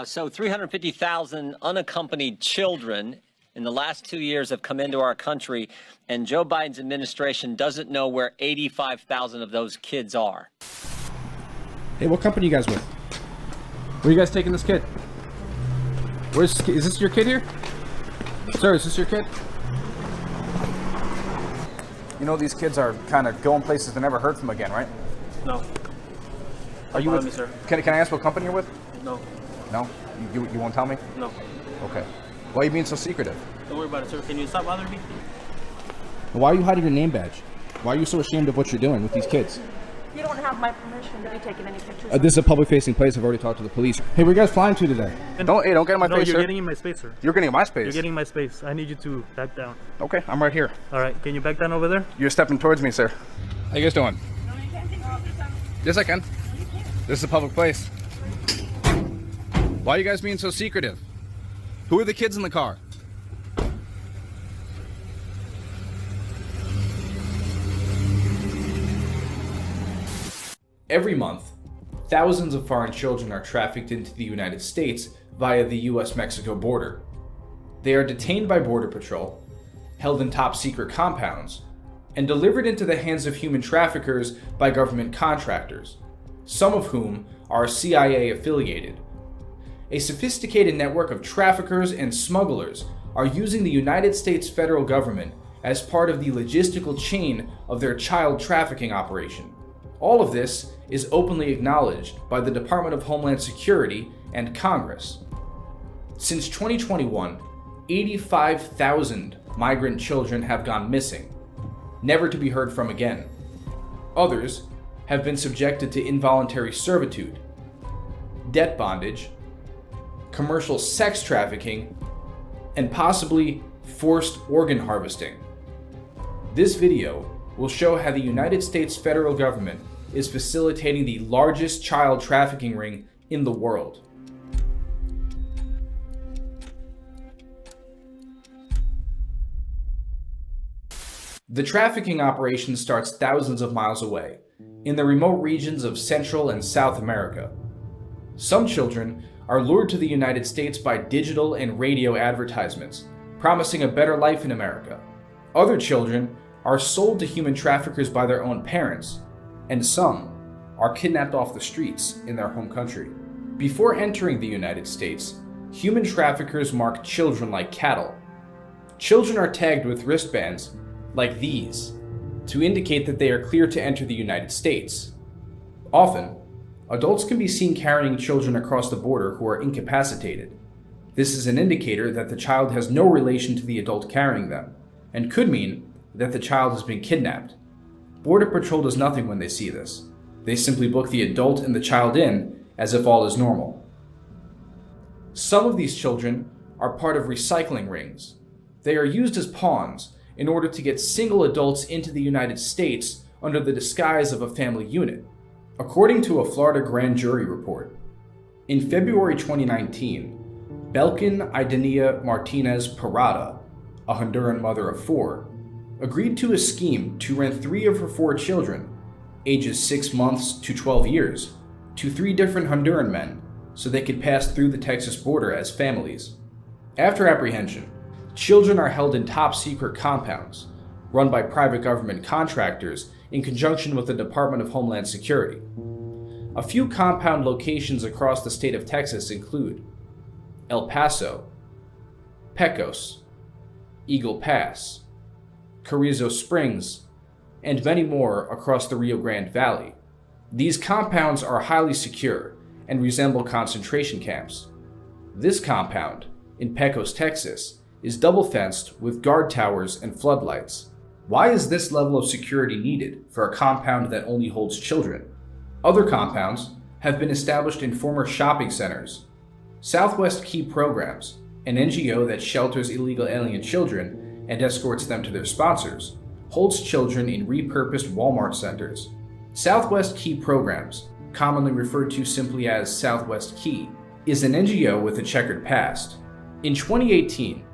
So 350,000 unaccompanied children in the last 2 years have come into our country, and Joe Biden's administration doesn't know where 85,000 of those kids are. Hey, what company you guys with? Where are you guys taking this kid? Is this your kid here? Sir, is this your kid? You know these kids are kind of going places to never heard from again, right? No. Are you with me, sir? Can I ask what company you're with? No. No? You won't tell me? No. Okay. Why are you being so secretive? Don't worry about it, sir. Can you stop bothering me? Why are you hiding your name badge? Why are you so ashamed of what you're doing with these kids? You don't have my permission to be taking any pictures. This is a public-facing place. I've already talked to the police. Hey, where are you guys flying to today? Don't get in my face, sir. You're getting in my space, sir. You're getting in my space? You're getting in my space. I need you to back down. Okay, I'm right here. All right. Can you back down over there? You're stepping towards me, sir. How you guys doing? Yes, I can. This is a public place. Why are you guys being so secretive? Who are the kids in the car? Every month, thousands of foreign children are trafficked into the United States via the US-Mexico border. They are detained by Border Patrol, held in top-secret compounds, and delivered into the hands of human traffickers by government contractors, some of whom are CIA-affiliated. A sophisticated network of traffickers and smugglers are using the United States federal government as part of the logistical chain of their child trafficking operation. All of this is openly acknowledged by the Department of Homeland Security and Congress. Since 2021, 85,000 migrant children have gone missing, never to be heard from again. Others have been subjected to involuntary servitude, debt bondage, commercial sex trafficking, and possibly forced organ harvesting. This video will show how the United States federal government is facilitating the largest child trafficking ring in the world. The trafficking operation starts thousands of miles away, in the remote regions of Central and South America. Some children are lured to the United States by digital and radio advertisements, promising a better life in America. Other children are sold to human traffickers by their own parents, and some are kidnapped off the streets in their home country. Before entering the United States, human traffickers mark children like cattle. Children are tagged with wristbands like these to indicate that they are clear to enter the United States. Often, adults can be seen carrying children across the border who are incapacitated. This is an indicator that the child has no relation to the adult carrying them, and could mean that the child has been kidnapped. Border Patrol does nothing when they see this. They simply book the adult and the child in as if all is normal. Some of these children are part of recycling rings. They are used as pawns in order to get single adults into the United States under the disguise of a family unit. According to a Florida grand jury report, in February 2019, Belkin Idenia Martinez Parada, a Honduran mother of 4, agreed to a scheme to rent 3 of her 4 children, ages 6 months to 12 years, to 3 different Honduran men so they could pass through the Texas border as families. After apprehension, children are held in top-secret compounds, run by private government contractors in conjunction with the Department of Homeland Security. A few compound locations across the state of Texas include El Paso, Pecos, Eagle Pass, Carrizo Springs, and many more across the Rio Grande Valley. These compounds are highly secure and resemble concentration camps. This compound, in Pecos, Texas, is double-fenced with guard towers and floodlights. Why is this level of security needed for a compound that only holds children? Other compounds have been established in former shopping centers. Southwest Key Programs, an NGO that shelters illegal alien children and escorts them to their sponsors, holds children in repurposed Walmart centers. Southwest Key Programs, commonly referred to simply as Southwest Key, is an NGO with a checkered past. In 2018,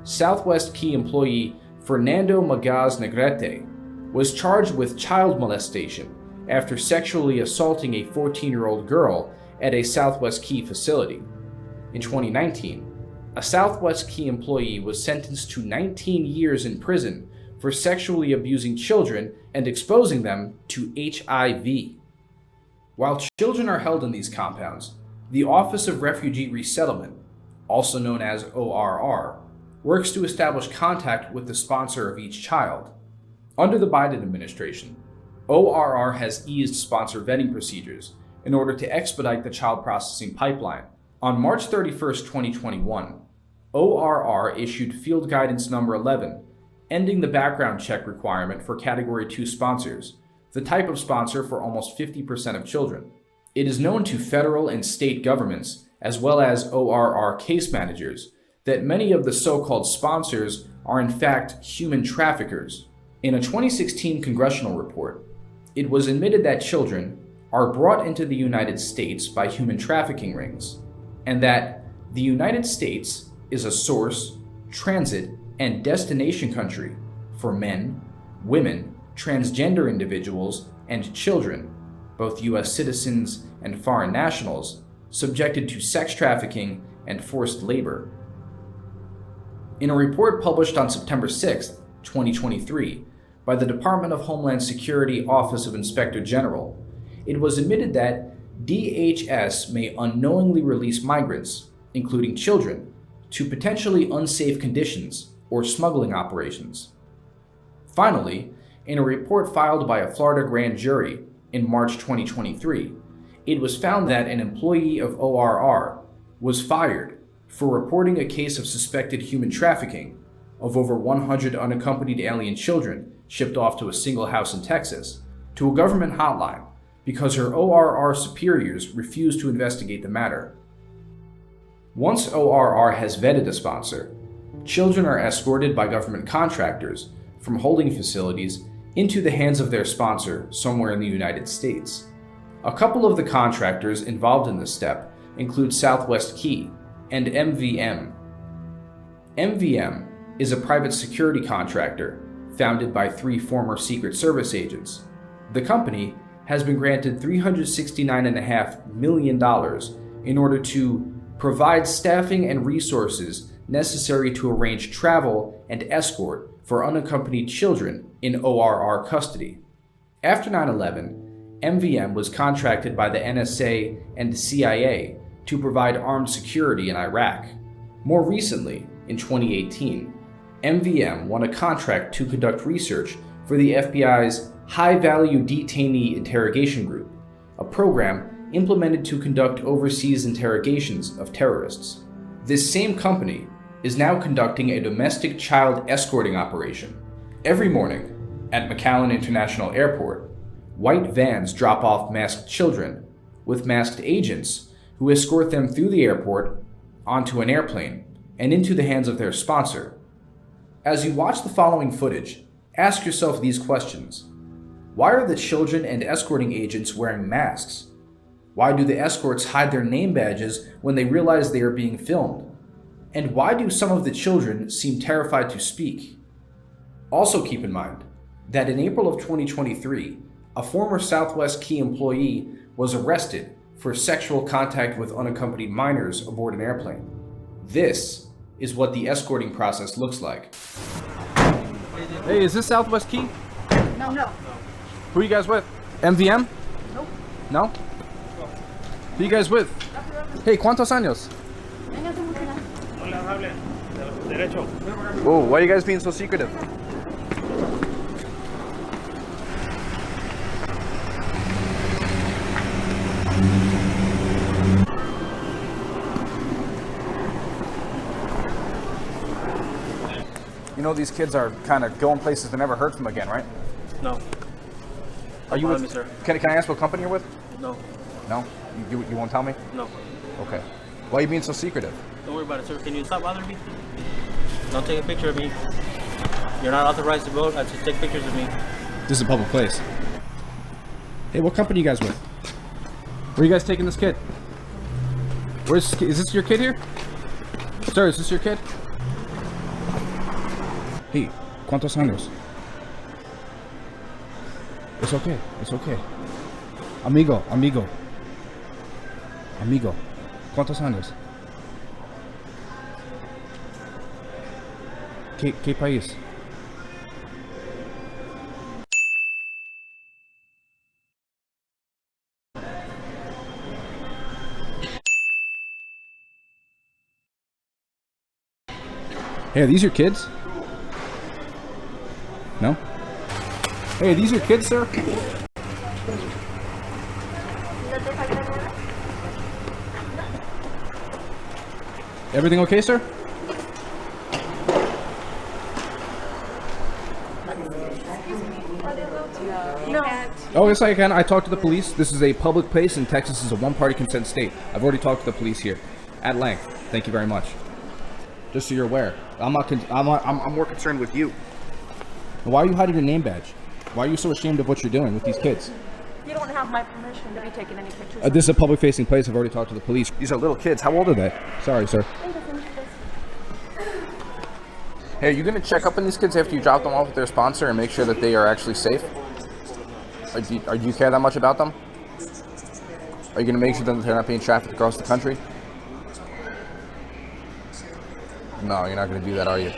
Southwest Key employee Fernando Magaz Negrete was charged with child molestation after sexually assaulting a 14-year-old girl at a Southwest Key facility. In 2019, a Southwest Key employee was sentenced to 19 years in prison for sexually abusing children and exposing them to HIV. While children are held in these compounds, the Office of Refugee Resettlement, also known as ORR, works to establish contact with the sponsor of each child. Under the Biden administration, ORR has eased sponsor vetting procedures in order to expedite the child processing pipeline. On March 31st, 2021, ORR issued Field Guidance Number 11, ending the background check requirement for Category 2 sponsors, the type of sponsor for almost 50% of children. It is known to federal and state governments, as well as ORR case managers, that many of the so-called sponsors are in fact human traffickers. In a 2016 congressional report, it was admitted that children are brought into the United States by human trafficking rings, and that the United States is a source, transit, and destination country for men, women, transgender individuals, and children, both U.S. citizens and foreign nationals, subjected to sex trafficking and forced labor. In a report published on September 6, 2023, by the Department of Homeland Security Office of Inspector General, it was admitted that DHS may unknowingly release migrants, including children, to potentially unsafe conditions or smuggling operations. Finally, in a report filed by a Florida grand jury in March 2023, it was found that an employee of ORR was fired for reporting a case of suspected human trafficking of over 100 unaccompanied alien children shipped off to a single house in Texas to a government hotline because her ORR superiors refused to investigate the matter. Once ORR has vetted a sponsor, children are escorted by government contractors from holding facilities into the hands of their sponsor somewhere in the United States. A couple of the contractors involved in this step include Southwest Key and MVM. MVM is a private security contractor founded by 3 former Secret Service agents. The company has been granted $369.5 million in order to provide staffing and resources necessary to arrange travel and escort for unaccompanied children in ORR custody. After 9/11, MVM was contracted by the NSA and the CIA to provide armed security in Iraq. More recently, in 2018, MVM won a contract to conduct research for the FBI's High Value Detainee Interrogation Group, a program implemented to conduct overseas interrogations of terrorists. This same company is now conducting a domestic child escorting operation. Every morning, at McAllen International Airport, white vans drop off masked children with masked agents who escort them through the airport, onto an airplane, and into the hands of their sponsor. As you watch the following footage, ask yourself these questions. Why are the children and escorting agents wearing masks? Why do the escorts hide their name badges when they realize they are being filmed? And why do some of the children seem terrified to speak? Also keep in mind that in April of 2023, a former Southwest Key employee was arrested for sexual contact with unaccompanied minors aboard an airplane. This is what the escorting process looks like. Hey, is this Southwest Key? No. Who are you guys with? MVM? Nope. No? Who are you guys with? Hey, ¿cuántos años? Hola, hable. Derecho. Whoa, why are you guys being so secretive? You know these kids are kind of going places to never heard from again, right? No. Are you Follow with? me, sir. Can I ask what company you're with? No. No? You won't tell me? No. Okay. Why are you being so secretive? Don't worry about it, sir. Can you stop bothering me? Don't take a picture of me. You're not authorized to vote. I just take pictures of me. This is a public place. Hey, what company you guys with? Where are you guys taking this kid? Is this your kid here? Sir, is this your kid? Hey, ¿cuántos años? It's okay, it's okay. Amigo. ¿Cuántos años? ¿Qué país? Hey, are these your kids? No? Hey, are these your kids, sir? Everything okay, sir? No. Oh, yes, I can. I talked to the police. This is a public place, and Texas is a one-party consent state. I've already talked to the police here at length. Thank you very much. Just so you're aware, I'm more concerned with you. Why are you hiding your name badge? Why are you so ashamed of what you're doing with these kids? You don't have my permission to be taking any pictures. This is a public-facing place. I've already talked to the police. These are little kids. How old are they? Sorry, sir. Hey, are you going to check up on these kids after you drop them off with their sponsor and make sure that they are actually safe? Or do you care that much about them? Are you going to make sure that they're not being trafficked across the country? No, you're not going to do that, are you?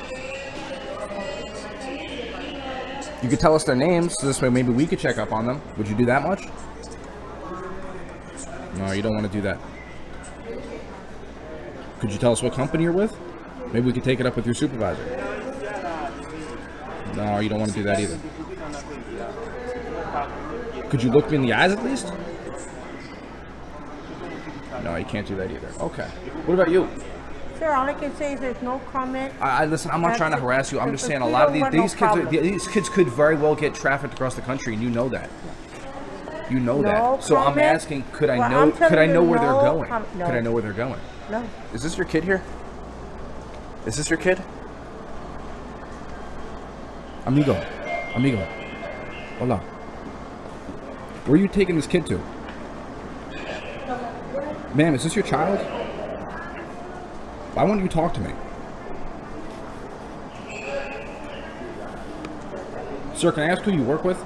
You could tell us their names, so this way maybe we could check up on them. Would you do that much? No, you don't want to do that. Could you tell us what company you're with? Maybe we could take it up with your supervisor. No, you don't want to do that either. Could you look me in the eyes at least? No, you can't do that either. Okay. What about you? Sir, all I can say is there's no comment. Listen, I'm not trying to harass you. I'm just saying a lot of these kids could very well get trafficked across the country, and you know that. You know that. So I'm asking, could I know where they're going? Could I know where they're going? No. Is this your kid here? Is this your kid? Amigo. Hola. Where are you taking this kid to? Ma'am, is this your child? Why won't you talk to me? Sir, can I ask who you work with?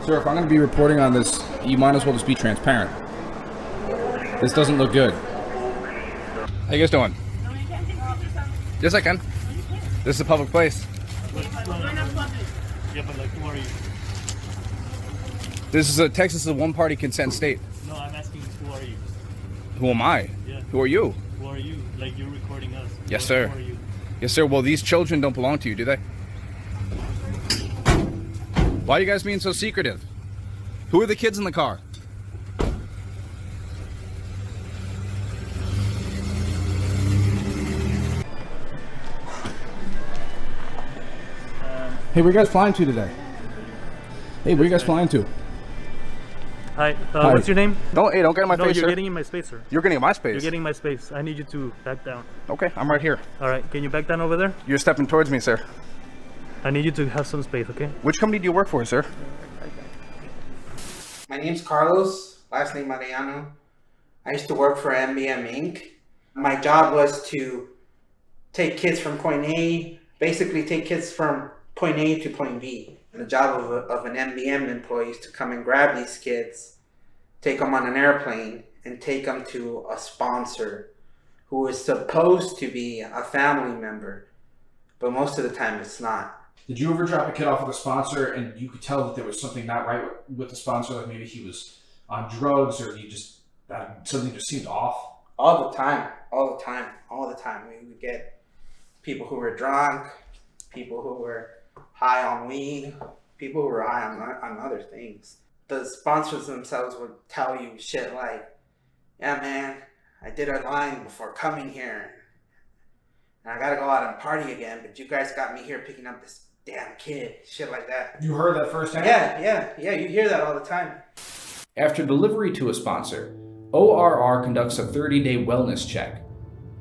Sir, if I'm going to be reporting on this, you might as well just be transparent. This doesn't look good. How you guys doing? Yes, I can. This is a public place. Yeah, but like, who are you? Texas is a one-party consent state. No, I'm asking, who are you? Who am I? Yeah. Who are you? Who are you? Like, you're recording us. Yes, sir. Who are you? Yes, sir. Well, these children don't belong to you, do they? Why are you guys being so secretive? Who are the kids in the car? Hey, where are you guys flying to today? Hey, where are you guys flying to? Hi, what's your name? Don't get in my No, face, you're sir. getting in my space, sir. You're getting in my space. You're getting in my space. I need you to back down. Okay, I'm right here. All right, can you back down over there? You're stepping towards me, sir. I need you to have some space, okay? Which company do you work for, sir? My name's Carlos, last name Mariano. I used to work for MBM Inc. My job was to take kids from point A, basically take kids from point A to point B. And the job of an MBM employee is to come and grab these kids, take them on an airplane, and take them to a sponsor who is supposed to be a family member, but most of the time it's not. Did you ever drop a kid off with a sponsor and you could tell that there was something not right with the sponsor, like maybe he was on drugs or he just something just seemed off? All the time. We would get people who were drunk, people who were high on weed, people who were high on other things. The sponsors themselves would tell you shit like, yeah man, I did a line before coming here and I gotta go out and party again, but you guys got me here picking up this damn kid. Shit like that. You heard that firsthand? Yeah, you hear that all the time. After delivery to a sponsor, ORR conducts a 30-day wellness check.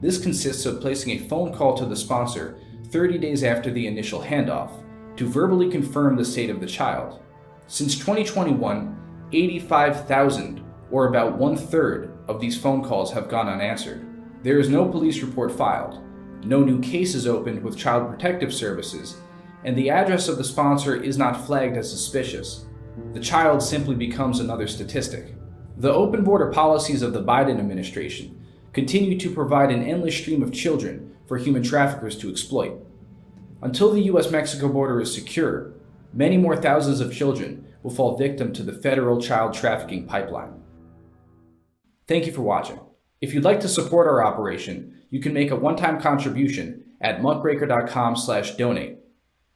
This consists of placing a phone call to the sponsor 30 days after the initial handoff to verbally confirm the state of the child. Since 2021, 85,000, or about 1/3, of these phone calls have gone unanswered. There is no police report filed, no new cases opened with Child Protective Services, and the address of the sponsor is not flagged as suspicious. The child simply becomes another statistic. The open border policies of the Biden administration continue to provide an endless stream of children for human traffickers to exploit. Until the US-Mexico border is secure, many more thousands of children will fall victim to the federal child trafficking pipeline. Thank you for watching. If you'd like to support our operation, you can make a one-time contribution at muckraker.com/donate.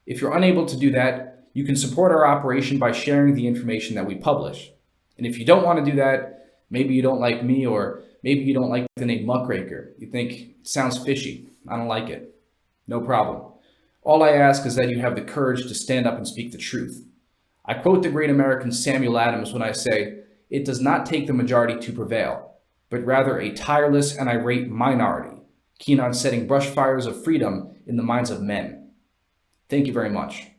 If you're unable to do that, you can support our operation by sharing the information that we publish. And if you don't want to do that, maybe you don't like me, or maybe you don't like the name Muckraker. You think it sounds fishy. I don't like it. No problem. All I ask is that you have the courage to stand up and speak the truth. I quote the great American Samuel Adams when I say, "It does not take the majority to prevail, but rather a tireless and irate minority, keen on setting brush fires of freedom in the minds of men." Thank you very much.